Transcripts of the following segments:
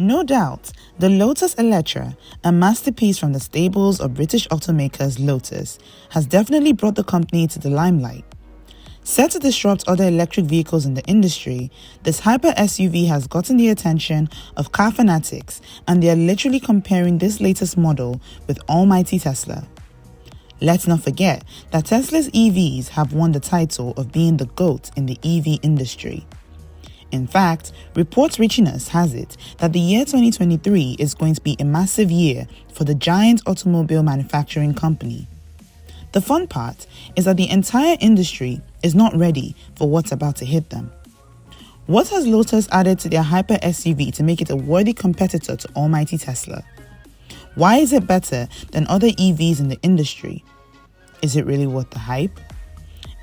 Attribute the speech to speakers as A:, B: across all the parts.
A: No doubt, the Lotus Eletre, a masterpiece from the stables of British automakers Lotus, has definitely brought the company to the limelight. Set to disrupt other electric vehicles in the industry, this hyper SUV has gotten the attention of car fanatics, and they are literally comparing this latest model with almighty Tesla. Let's not forget that Tesla's EVs have won the title of being the GOAT in the EV industry. In fact, reports reaching us has it that the year 2023 is going to be a massive year for the giant automobile manufacturing company. The fun part is that the entire industry is not ready for what's about to hit them. What has Lotus added to their hyper SUV to make it a worthy competitor to almighty Tesla? Why is it better than other EVs in the industry? Is it really worth the hype?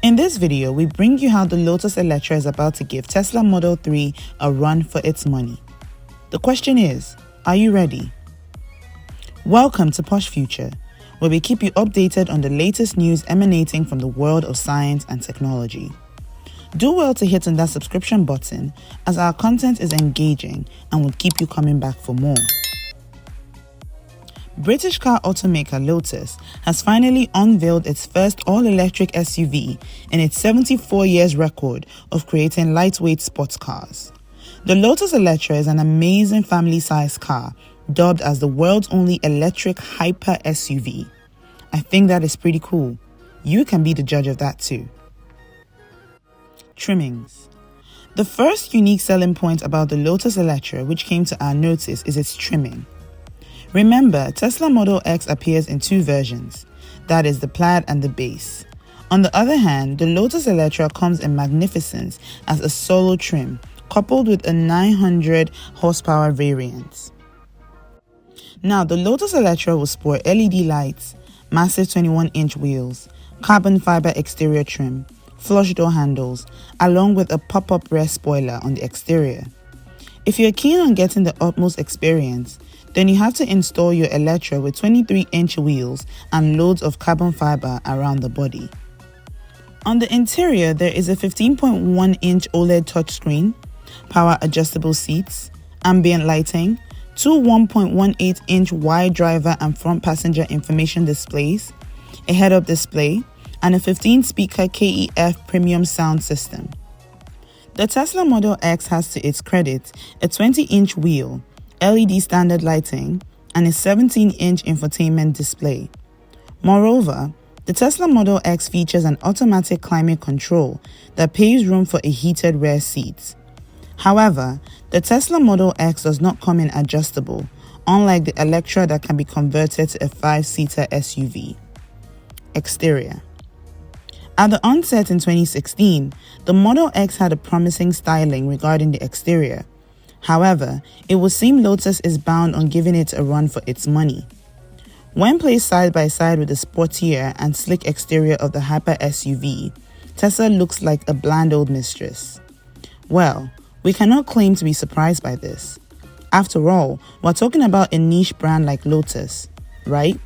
A: In this video, we bring you how the Lotus Eletre is about to give Tesla Model 3 a run for its money. The question is, are you ready? Welcome to Posh Future, where we keep you updated on the latest news emanating from the world of science and technology. Do well to hit on that subscription button, as our content is engaging and will keep you coming back for more. British car automaker Lotus has finally unveiled its first all-electric SUV in its 74 years record of creating lightweight sports cars. The Lotus Eletre is an amazing family-sized car dubbed as the world's only electric hyper SUV. I think that is pretty cool. You can be the judge of that too. Trimmings. The first unique selling point about the Lotus Eletre which came to our notice is its trimming. Remember, Tesla Model X appears in two versions, that is the Plaid and the Base. On the other hand, the Lotus Eletre comes in magnificence as a solo trim, coupled with a 900 horsepower variant. Now, the Lotus Eletre will sport LED lights, massive 21-inch wheels, carbon fiber exterior trim, flush door handles, along with a pop-up rear spoiler on the exterior. If you're keen on getting the utmost experience, then you have to install your Eletre with 23-inch wheels and loads of carbon fiber around the body. On the interior, there is a 15.1-inch OLED touchscreen, power adjustable seats, ambient lighting, two 1.18-inch wide driver and front passenger information displays, a head-up display, and a 15-speaker KEF premium sound system. The Tesla Model X has to its credit a 20-inch wheel, LED standard lighting, and a 17-inch infotainment display. Moreover, the Tesla Model X features an automatic climate control that paves room for a heated rear seat. However, the Tesla Model X does not come in adjustable, unlike the Eletre that can be converted to a 5-seater SUV. Exterior. At the onset in 2016, the Model X had a promising styling regarding the exterior. However, it would seem Lotus is bound on giving it a run for its money. When placed side by side with the sportier and slick exterior of the hyper SUV, Tesla looks like a bland old mistress. Well, we cannot claim to be surprised by this. After all, we're talking about a niche brand like Lotus, right?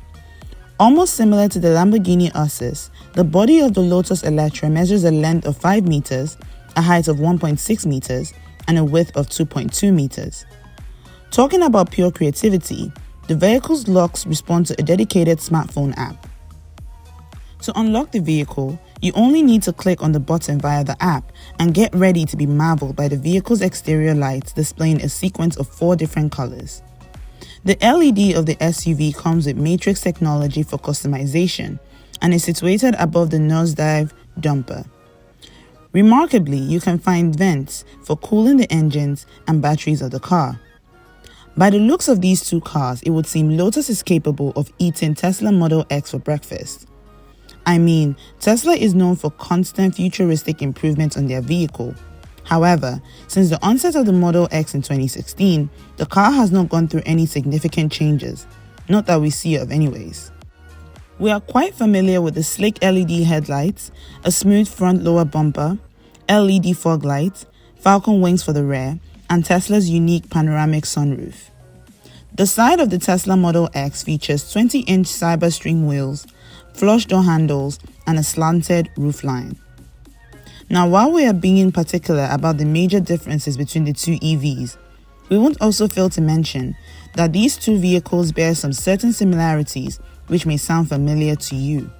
A: Almost similar to the Lamborghini Ursus, the body of the Lotus Eletre measures a length of 5 meters, a height of 1.6 meters, and a width of 2.2 meters. Talking about pure creativity, the vehicle's locks respond to a dedicated smartphone app. To unlock the vehicle, you only need to click on the button via the app and get ready to be marveled by the vehicle's exterior lights displaying a sequence of 4 different colors. The LED of the SUV comes with matrix technology for customization and is situated above the nosedive dumper. Remarkably, you can find vents for cooling the engines and batteries of the car. By the looks of these two cars, it would seem Lotus is capable of eating Tesla Model X for breakfast. I mean, Tesla is known for constant futuristic improvements on their vehicle. However, since the onset of the Model X in 2016, the car has not gone through any significant changes, not that we see of anyways. We are quite familiar with the slick LED headlights, a smooth front lower bumper, LED fog lights, falcon wings for the rear, and Tesla's unique panoramic sunroof. The side of the Tesla Model X features 20-inch Cyberstring wheels, flush door handles, and a slanted roofline. Now, while we are being particular about the major differences between the two EVs, We won't also fail to mention that these two vehicles bear some certain similarities which may sound familiar to you.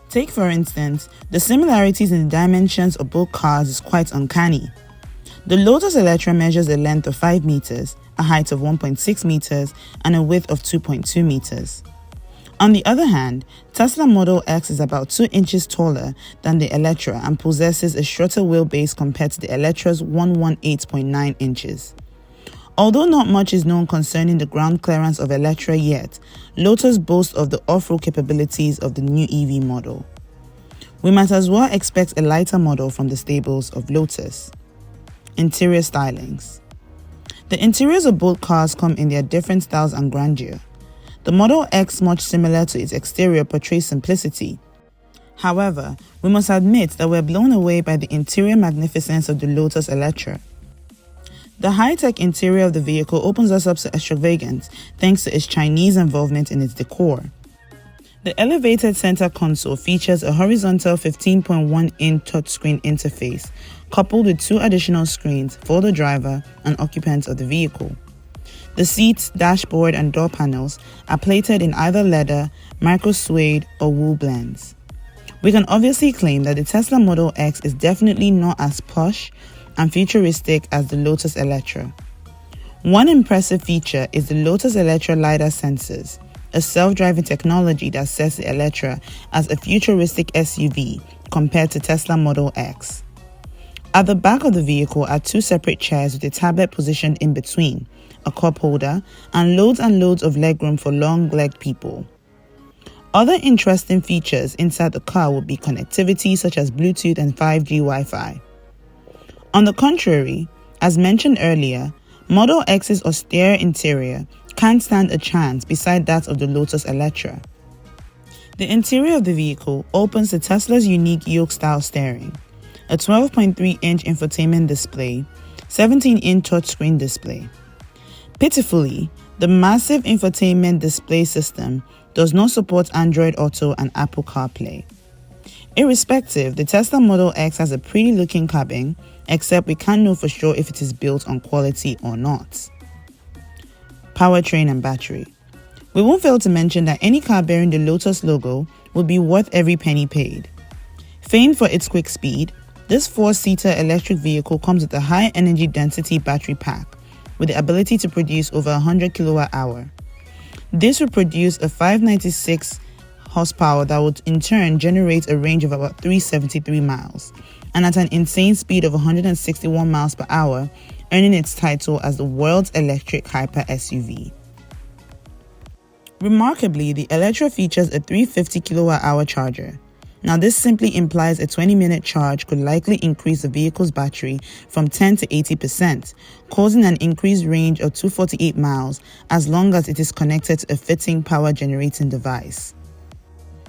A: Take for instance, the similarities in the dimensions of both cars is quite uncanny. The Lotus Eletre measures a length of 5 meters, a height of 1.6 meters, and a width of 2.2 meters. On the other hand, Tesla Model X is about 2 inches taller than the Eletre and possesses a shorter wheelbase compared to the Eletre's 118.9 inches. Although not much is known concerning the ground clearance of Eletre yet, Lotus boasts of the off-road capabilities of the new EV model. We might as well expect a lighter model from the stables of Lotus. Interior stylings. The interiors of both cars come in their different styles and grandeur. The Model X, much similar to its exterior, portrays simplicity. However, we must admit that we're blown away by the interior magnificence of the Lotus Eletre. The high-tech interior of the vehicle opens us up to extravagance thanks to its Chinese involvement in its decor. The elevated center console features a horizontal 15.1-inch touchscreen interface, coupled with 2 additional screens for the driver and occupants of the vehicle. The seats, dashboard, and door panels are plated in either leather, micro suede, or wool blends. We can obviously claim that the Tesla Model X is definitely not as posh and futuristic as the Lotus Eletre. One impressive feature is the Lotus Eletre LiDAR sensors, a self-driving technology that sets the Eletre as a futuristic SUV compared to Tesla Model X. At the back of the vehicle are 2 separate chairs with a tablet positioned in between, a cup holder, and loads of legroom for long-legged people. Other interesting features inside the car will be connectivity such as Bluetooth and 5G Wi-Fi. On the contrary, as mentioned earlier, Model X's austere interior can't stand a chance beside that of the Lotus Eletre. The interior of the vehicle opens to Tesla's unique yoke-style steering, a 12.3-inch infotainment display, 17-inch touchscreen display. Pitifully, the massive infotainment display system does not support Android Auto and Apple CarPlay. Irrespective, the Tesla Model X has a pretty looking cabin, except we can't know for sure if it is built on quality or not. Powertrain and battery. We won't fail to mention that any car bearing the Lotus logo will be worth every penny paid. Famed for its quick speed, this 4-seater electric vehicle comes with a high energy density battery pack with the ability to produce over 100 kWh. This will produce a 596 horsepower that would in turn generate a range of about 373 miles, and at an insane speed of 161 miles per hour, earning its title as the world's electric hyper SUV. Remarkably, the Eletre features a 350 kWh charger. Now this simply implies a 20-minute charge could likely increase the vehicle's battery from 10 to 80%, causing an increased range of 248 miles as long as it is connected to a fitting power generating device.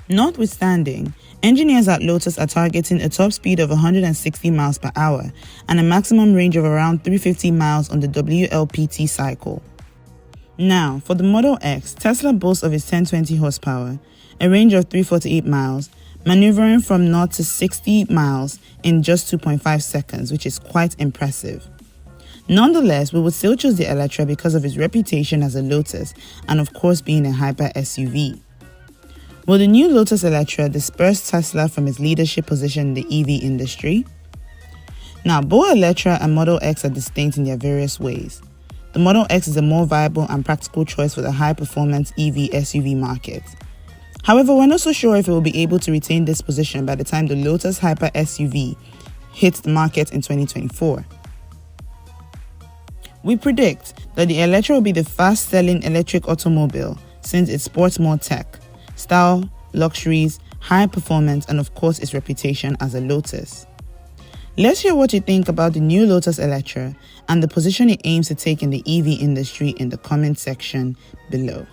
A: Notwithstanding, engineers at Lotus are targeting a top speed of 160 miles per hour and a maximum range of around 350 miles on the WLTP cycle. Now, for the Model X, Tesla boasts of its 1020 horsepower, a range of 348 miles, maneuvering from 0 to 60 miles in just 2.5 seconds, which is quite impressive. Nonetheless, we would still choose the Eletre because of its reputation as a Lotus and of course being a hyper SUV. Will the new Lotus Eletre disperse Tesla from its leadership position in the EV industry? Now, both Eletre and Model X are distinct in their various ways. The Model X is a more viable and practical choice for the high-performance EV SUV market. However, we're not so sure if it will be able to retain this position by the time the Lotus Hyper SUV hits the market in 2024. We predict that the Eletre will be the fast-selling electric automobile since it sports more tech, style, luxuries, high performance, and of course its reputation as a Lotus. Let's hear what you think about the new Lotus Eletre and the position it aims to take in the EV industry in the comment section below.